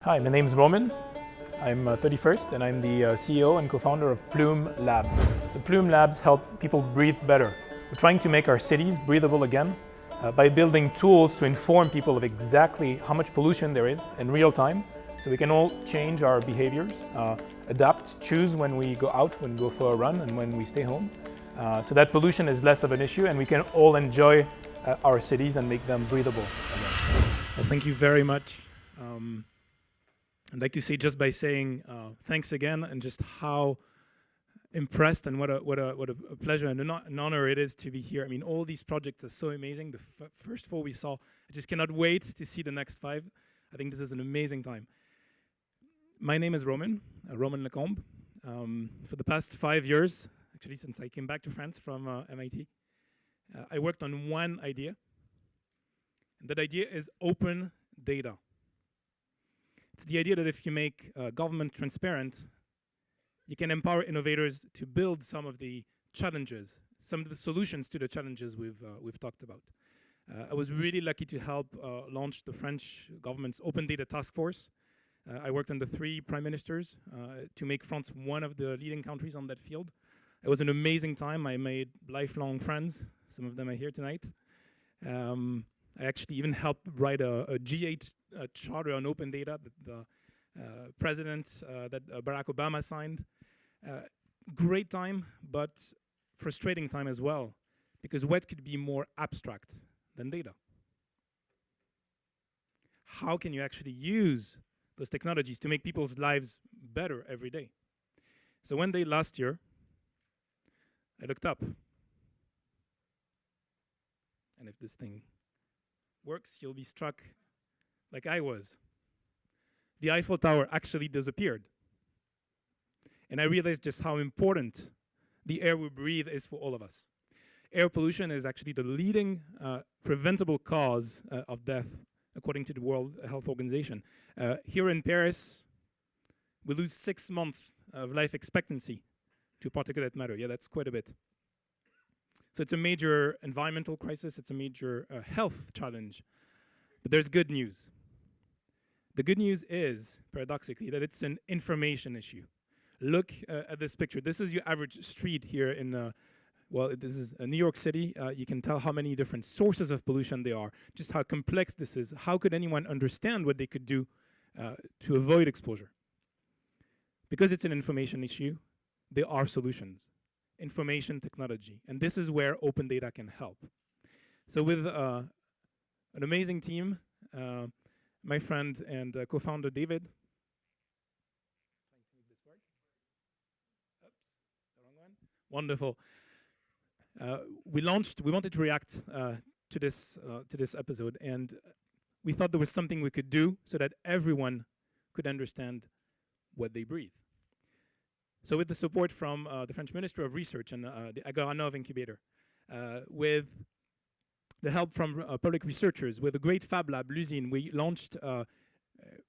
Hi, my name is Romain. I'm 31st and I'm the CEO and co-founder of Plume Labs. So Plume Labs help people breathe better. We're trying to make our cities breathable again by building tools to inform people of exactly how much pollution there is in real time, so we can all change our behaviors, adapt, choose when we go out, when we go for a run and when we stay home, so that pollution is less of an issue and we can all enjoy our cities and make them breathable again. Well, thank you very much. I'd like to say, just by saying thanks again, and just how impressed and what a pleasure and an honor it is to be here. I mean, all these projects are so amazing. The first 4 we saw, I just cannot wait to see the next 5. I think this is an amazing time. My name is Romain Lacombe. For the past 5 years, actually since I came back to France from MIT, I worked on one idea. And that idea is open data. It's the idea that if you make government transparent, you can empower innovators to build some of the challenges, some of the solutions to the challenges we've talked about. I was really lucky to help launch the French government's Open Data Task Force. I worked under 3 prime ministers to make France one of the leading countries on that field. It was an amazing time. I made lifelong friends. Some of them are here tonight. I actually even helped write a G8 charter on open data that the president, that Barack Obama signed. Great time, but frustrating time as well, because what could be more abstract than data? How can you actually use those technologies to make people's lives better every day? So one day last year, I looked up. And if this thing works, you'll be struck like I was. The Eiffel Tower actually disappeared. And I realized just how important the air we breathe is for all of us. Air pollution is actually the leading preventable cause of death, according to the World Health Organization. Here in Paris, we lose 6 months of life expectancy to particulate matter. Yeah, that's quite a bit. So it's a major environmental crisis, it's a major health challenge. But there's good news. The good news is, paradoxically, that it's an information issue. Look at this picture. This is your average street here in, well, this is New York City. You can tell how many different sources of pollution there are, just how complex this is. How could anyone understand what they could do to avoid exposure? Because it's an information issue, there are solutions. Information technology. And this is where open data can help. So with an amazing team, my friend and co-founder David. Oops, the wrong one. Wonderful. We wanted to react to this episode, and we thought there was something we could do so that everyone could understand what they breathe. So with the support from the French Ministry of Research and the Agaranov Incubator, with the help from public researchers, with a great fab lab, L'Usine, we launched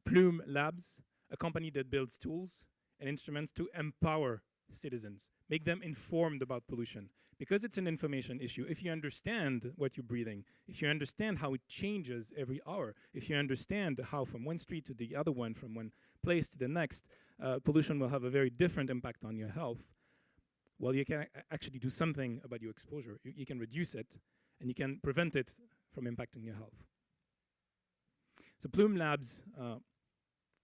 Plume Labs, a company that builds tools and instruments to empower citizens, make them informed about pollution. Because it's an information issue, if you understand what you're breathing, if you understand how it changes every hour, if you understand how from one street to the other one, from one place to the next, pollution will have a very different impact on your health. Well, you can actually do something about your exposure. You can reduce it, and you can prevent it from impacting your health. So Plume Labs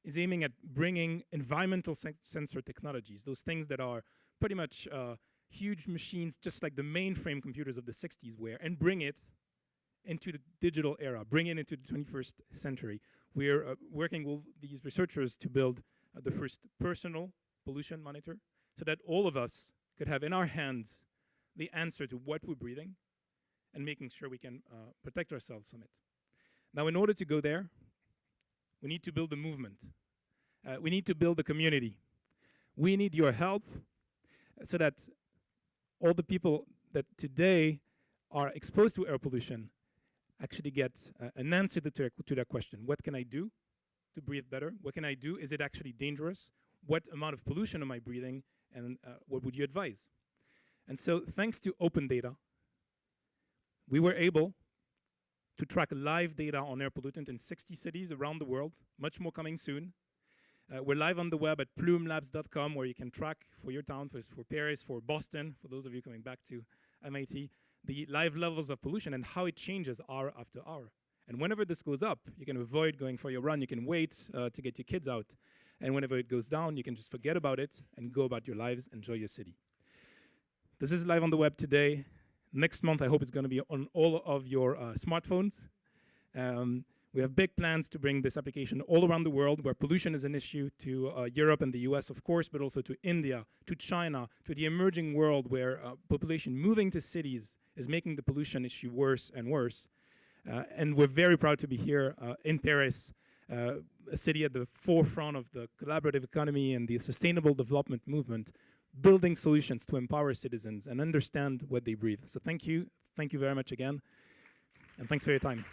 is aiming at bringing environmental sensor technologies, those things that are pretty much huge machines, just like the mainframe computers of the 60s were, and bring it into the digital era, bring it into the 21st century. We're working with these researchers to build the first personal pollution monitor, so that all of us could have in our hands the answer to what we're breathing and making sure we can protect ourselves from it. Now, in order to go there, we need to build a movement. We need to build a community. We need your help so that all the people that today are exposed to air pollution actually get an answer to that question. What can I do to breathe better? What can I do? Is it actually dangerous? What amount of pollution am I breathing? And what would you advise? And so thanks to open data, we were able to track live data on air pollutant in 60 cities around the world, much more coming soon. We're live on the web at plumelabs.com, where you can track for your town, for Paris, for Boston, for those of you coming back to MIT, the live levels of pollution and how it changes hour after hour. And whenever this goes up, you can avoid going for your run, you can wait to get your kids out. And whenever it goes down, you can just forget about it and go about your lives, enjoy your city. This is live on the web today. Next month, I hope it's going to be on all of your smartphones. We have big plans to bring this application all around the world where pollution is an issue, to Europe and the US, of course, but also to India, to China, to the emerging world where population moving to cities is making the pollution issue worse and worse. And we're very proud to be here in Paris, a city at the forefront of the collaborative economy and the sustainable development movement, building solutions to empower citizens and understand what they breathe. So thank you very much again, and thanks for your time.